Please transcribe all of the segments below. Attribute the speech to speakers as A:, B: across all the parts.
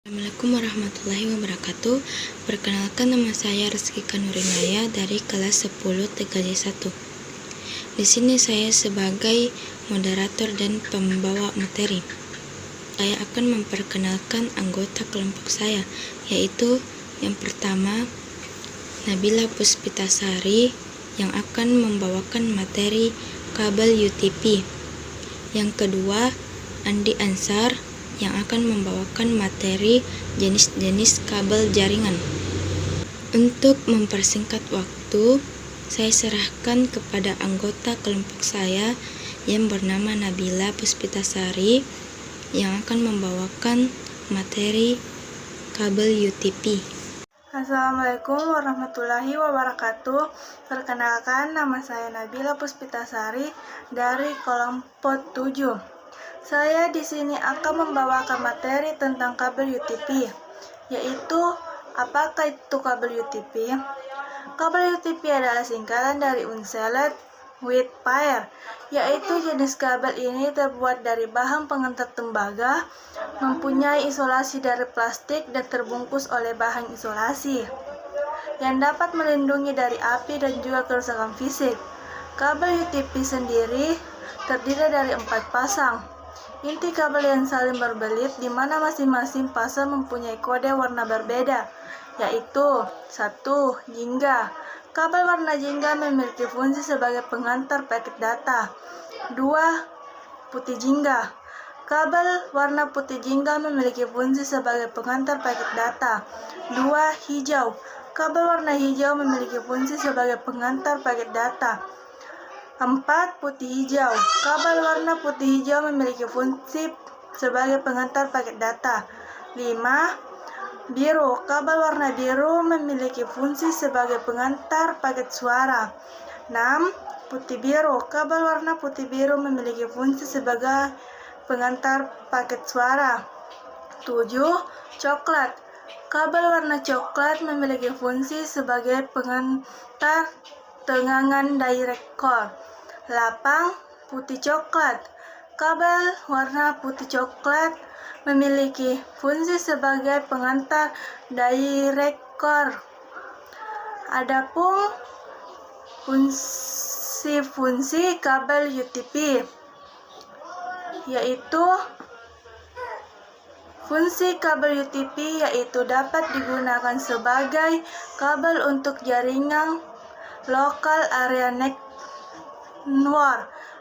A: Assalamualaikum warahmatullahi wabarakatuh. Perkenalkan, nama saya Rizky Kanurinaya dari kelas 10 TKJ1. Di sini saya sebagai moderator dan pembawa materi. Saya akan memperkenalkan anggota kelompok saya, yaitu yang pertama Nabila Puspitasari yang akan membawakan materi kabel UTP. Yang kedua Andi Ansar yang akan membawakan materi jenis-jenis kabel jaringan. Untuk mempersingkat waktu, saya serahkan kepada anggota kelompok saya yang bernama Nabila Puspitasari yang akan membawakan materi kabel UTP.
B: Assalamualaikum warahmatullahi wabarakatuh. Perkenalkan, nama saya Nabila Puspitasari dari kelompok 7. Saya di sini akan membawakan materi tentang kabel UTP, yaitu apakah itu kabel UTP? Kabel UTP adalah singkatan dari Unseled with Pair, yaitu jenis kabel ini terbuat dari bahan pengantar tembaga, mempunyai isolasi dari plastik dan terbungkus oleh bahan isolasi, yang dapat melindungi dari api dan juga kerusakan fisik. Kabel UTP sendiri terdiri dari 4 pasang. Inti kabel yang saling berbelit di mana masing-masing pasang mempunyai kode warna berbeda, yaitu 1. Jingga. Kabel warna jingga memiliki fungsi sebagai pengantar paket data. 2. Putih jingga. Kabel warna putih jingga memiliki fungsi sebagai pengantar paket data. 2. Hijau. Kabel warna hijau memiliki fungsi sebagai pengantar paket data. 4. Putih hijau. Kabel warna putih hijau memiliki fungsi sebagai pengantar paket data. 5. Biru. Kabel warna biru memiliki fungsi sebagai pengantar paket suara. 6. Putih biru. Kabel warna putih biru memiliki fungsi sebagai pengantar paket suara. 7. Coklat. Kabel warna coklat memiliki fungsi sebagai pengantar tegangan direct core. 8. Putih coklat. Kabel warna putih coklat memiliki fungsi sebagai pengantar direct core. Adapun fungsi kabel UTP, yaitu dapat digunakan sebagai kabel untuk jaringan Local Area Network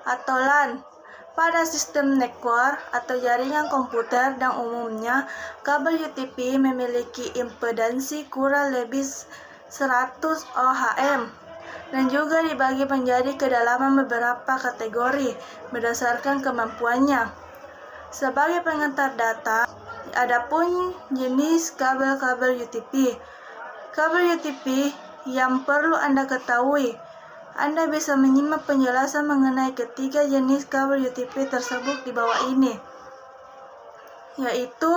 B: atau LAN pada sistem network atau jaringan komputer, dan umumnya kabel UTP memiliki impedansi kurang lebih 100 ohm dan juga dibagi menjadi kedalaman beberapa kategori berdasarkan kemampuannya. Sebagai pengantar data, adapun jenis kabel-kabel UTP. Kabel UTP yang perlu Anda ketahui. Anda bisa menyimak penjelasan mengenai ketiga jenis kabel UTP tersebut di bawah ini, yaitu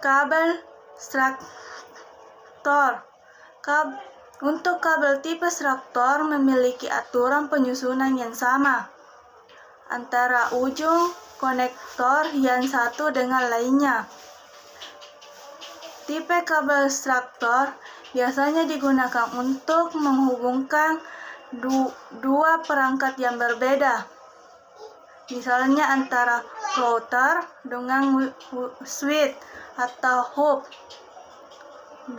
B: kabel struktur. Untuk kabel tipe struktur memiliki aturan penyusunan yang sama antara ujung konektor yang satu dengan lainnya. Tipe kabel struktur biasanya digunakan untuk menghubungkan dua perangkat yang berbeda, misalnya antara router dengan switch atau hub. 2.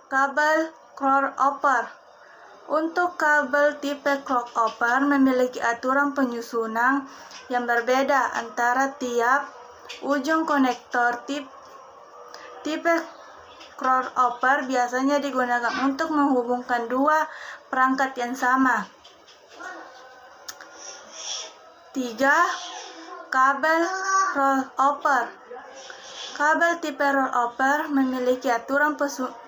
B: Kabel crossover. Untuk kabel tipe crossover memiliki aturan penyusunan yang berbeda antara tiap ujung konektor. Tipe crossover biasanya digunakan untuk menghubungkan dua perangkat yang sama. 3. Kabel rollover. Kabel tipe rollover memiliki aturan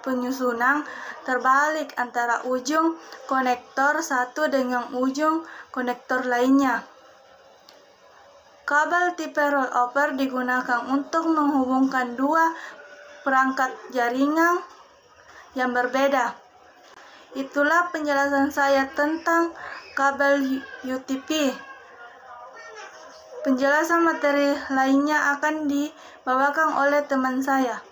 B: penyusunan terbalik antara ujung konektor satu dengan ujung konektor lainnya. Kabel tipe rollover digunakan untuk menghubungkan dua perangkat jaringan yang berbeda. Itulah penjelasan saya tentang kabel UTP. Penjelasan materi lainnya akan dibawakan oleh teman saya.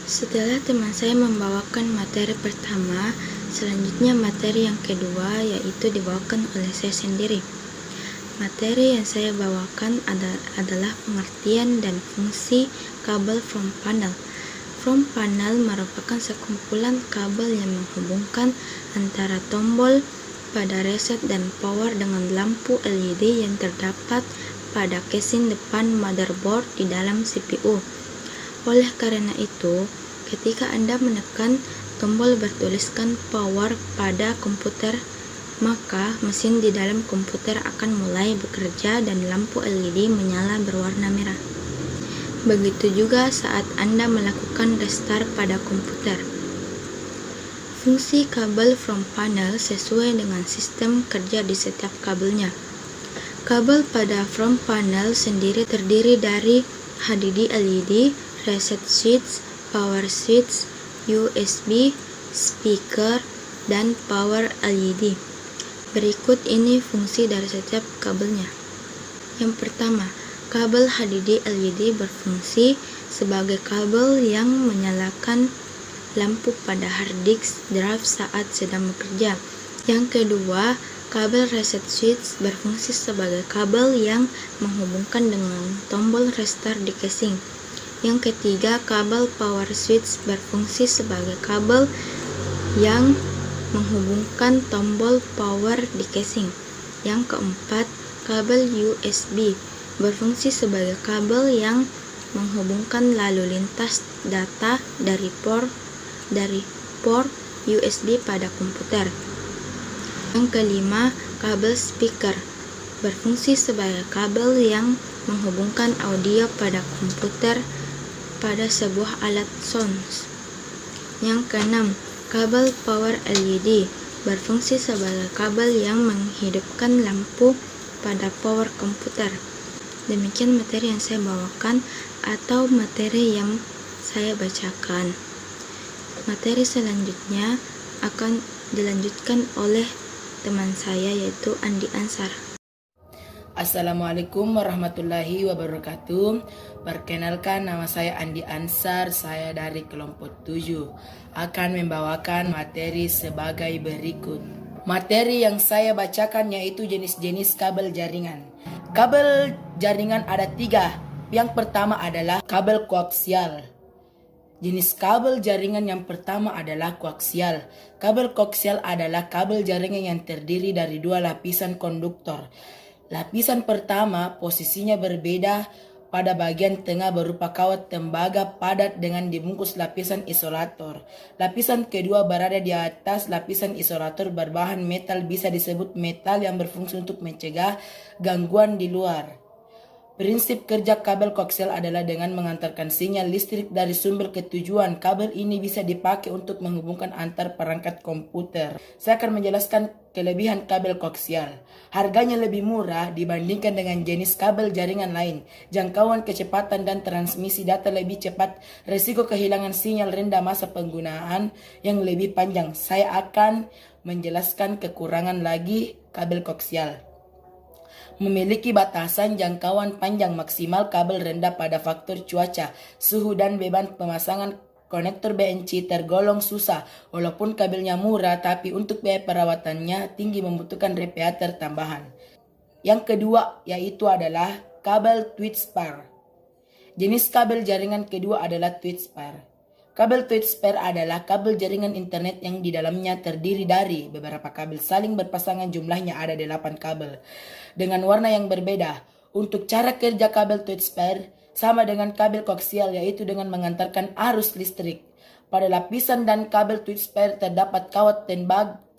A: Setelah teman saya membawakan materi pertama, selanjutnya materi yang kedua yaitu dibawakan oleh saya sendiri. Materi yang saya bawakan adalah pengertian dan fungsi kabel front panel. Front panel merupakan sekumpulan kabel yang menghubungkan antara tombol pada reset dan power dengan lampu LED yang terdapat pada casing depan motherboard di dalam CPU. Oleh karena itu, ketika Anda menekan tombol bertuliskan power pada komputer, maka mesin di dalam komputer akan mulai bekerja dan lampu LED menyala berwarna merah. Begitu juga saat Anda melakukan restart pada komputer. Fungsi kabel front panel sesuai dengan sistem kerja di setiap kabelnya. Kabel pada front panel sendiri terdiri dari HDD LED, reset switch, power switch, USB, speaker, dan power LED. Berikut ini fungsi dari setiap kabelnya. Yang pertama, kabel HDD LED berfungsi sebagai kabel yang menyalakan lampu pada hard disk drive saat sedang bekerja. Yang kedua, kabel reset switch berfungsi sebagai kabel yang menghubungkan dengan tombol restart di casing. Yang ketiga, kabel power switch berfungsi sebagai kabel yang menghubungkan tombol power di casing. Yang keempat, kabel USB berfungsi sebagai kabel yang menghubungkan lalu lintas data dari port USB pada komputer. Yang kelima, kabel speaker berfungsi sebagai kabel yang menghubungkan audio pada komputer pada sebuah alat sound. Yang keenam, kabel power LED berfungsi sebagai kabel yang menghidupkan lampu pada power komputer. Demikian materi yang saya bawakan atau materi yang saya bacakan. Materi selanjutnya akan dilanjutkan oleh teman saya yaitu Andi Ansar.
C: Assalamualaikum warahmatullahi wabarakatuh. Perkenalkan, nama saya Andi Ansar, saya dari kelompok 7 akan membawakan materi sebagai berikut. Materi yang saya bacakan yaitu jenis-jenis kabel jaringan. Kabel jaringan ada 3. Yang pertama adalah kabel koaksial. Jenis kabel jaringan yang pertama adalah koaksial. Kabel koaksial adalah kabel jaringan yang terdiri dari 2 lapisan konduktor. Lapisan pertama posisinya berbeda pada bagian tengah berupa kawat tembaga padat dengan dibungkus lapisan isolator. Lapisan kedua berada di atas lapisan isolator berbahan metal, bisa disebut metal yang berfungsi untuk mencegah gangguan di luar. Prinsip kerja kabel koaksial adalah dengan mengantarkan sinyal listrik dari sumber ke tujuan. Kabel ini bisa dipakai untuk menghubungkan antar perangkat komputer. Saya akan menjelaskan kelebihan kabel koaksial. Harganya lebih murah dibandingkan dengan jenis kabel jaringan lain. Jangkauan, kecepatan, dan transmisi data lebih cepat. Risiko kehilangan sinyal rendah, masa penggunaan yang lebih panjang. Saya akan menjelaskan kekurangan lagi kabel koaksial. Memiliki batasan jangkauan panjang maksimal. Kabel rendah pada faktor cuaca, suhu, dan beban pemasangan. Konektor BNC tergolong susah. Walaupun kabelnya murah, tapi untuk biaya perawatannya tinggi, membutuhkan radiator tambahan. Yang kedua yaitu adalah kabel twist pair. Jenis kabel jaringan kedua adalah twist pair. Kabel twist pair adalah kabel jaringan internet yang di dalamnya terdiri dari beberapa kabel saling berpasangan, jumlahnya ada 8 kabel dengan warna yang berbeda. Untuk cara kerja kabel twist pair sama dengan kabel koaksial, yaitu dengan mengantarkan arus listrik. Pada lapisan dan kabel twist pair terdapat kawat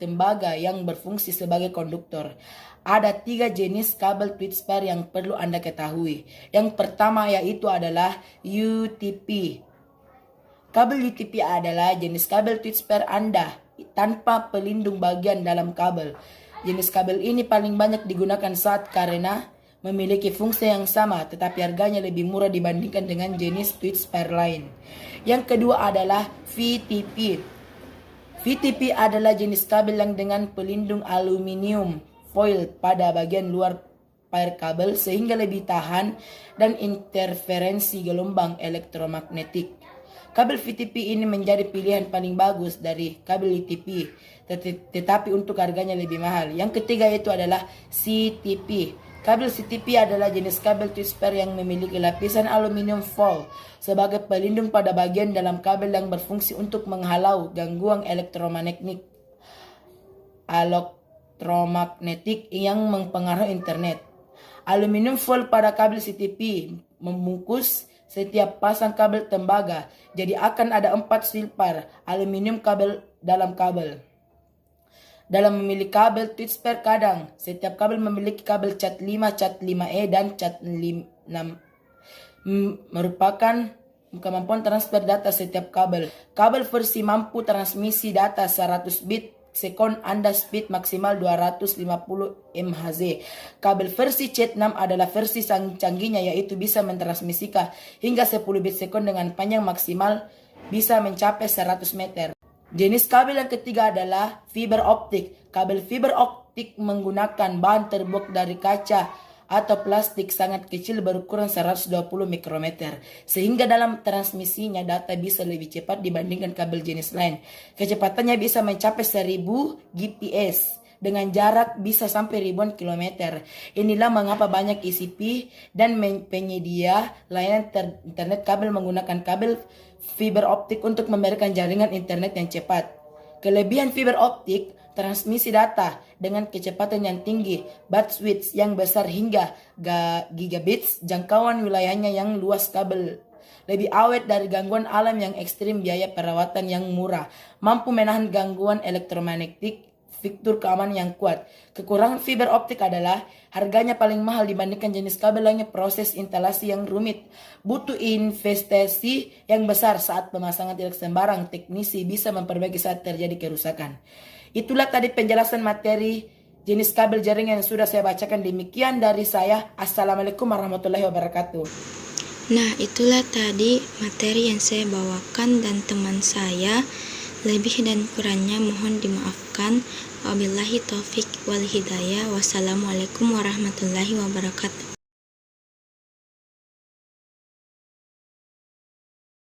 C: tembaga yang berfungsi sebagai konduktor. Ada 3 jenis kabel twist pair yang perlu Anda ketahui. Yang pertama yaitu adalah UTP. Kabel UTP adalah jenis kabel twist pair Anda tanpa pelindung bagian dalam kabel. Jenis kabel ini paling banyak digunakan karena memiliki fungsi yang sama, tetapi harganya lebih murah dibandingkan dengan jenis twist pair lain. Yang kedua adalah VTP. VTP adalah jenis kabel yang dengan pelindung aluminium. foil pada bagian luar pair kabel sehingga lebih tahan dan interferensi gelombang elektromagnetik. Kabel VTP ini menjadi pilihan paling bagus dari kabel ITP, tetapi untuk harganya lebih mahal. Yang ketiga itu adalah CTP. Kabel CTP adalah jenis kabel twisper yang memiliki lapisan aluminium foil sebagai pelindung pada bagian dalam kabel yang berfungsi untuk menghalau gangguan elektromagnetik yang mempengaruhi internet. Aluminium foil pada kabel CTP membungkus setiap pasang kabel tembaga, jadi akan ada 4 silpar aluminium kabel dalam kabel. Dalam memilih kabel twisper kadang, setiap kabel memiliki kabel cat 5, cat 5E, dan cat 6 merupakan kemampuan transfer data setiap kabel. Kabel versi mampu transmisi data 100 bit sekon Anda speed maksimal 250 MHz. Kabel versi cat 6 adalah versi canggihnya, yaitu bisa mentransmisikan hingga 10 bit sekon dengan panjang maksimal bisa mencapai 100 meter. Jenis kabel yang ketiga adalah fiber optik. Kabel fiber optik menggunakan bahan terbuat dari kaca atau plastik sangat kecil berukuran 120 mikrometer, sehingga dalam transmisinya data bisa lebih cepat dibandingkan kabel jenis lain. Kecepatannya bisa mencapai 1000 GPS dengan jarak bisa sampai ribuan kilometer. Inilah mengapa banyak ICP dan penyedia layanan internet kabel menggunakan kabel fiber optik untuk memberikan jaringan internet yang cepat. Kelebihan fiber optik: transmisi data dengan kecepatan yang tinggi, bandwidth yang besar hingga gigabits, jangkauan wilayahnya yang luas, kabel lebih awet dari gangguan alam yang ekstrim, biaya perawatan yang murah, mampu menahan gangguan elektromagnetik, fitur keamanan yang kuat. Kekurangan fiber optik adalah harganya paling mahal dibandingkan jenis kabel lainnya, proses instalasi yang rumit, butuh investasi yang besar saat pemasangan tidak sembarang teknisi bisa memperbaiki saat terjadi kerusakan. Itulah tadi penjelasan materi jenis kabel jaringan yang sudah saya bacakan. Demikian dari saya. Assalamualaikum warahmatullahi wabarakatuh.
A: Nah, itulah tadi materi yang saya bawakan dan teman saya. Lebih dan kurangnya mohon dimaafkan. Wabillahi taufik wal hidayah. Wassalamualaikum warahmatullahi wabarakatuh.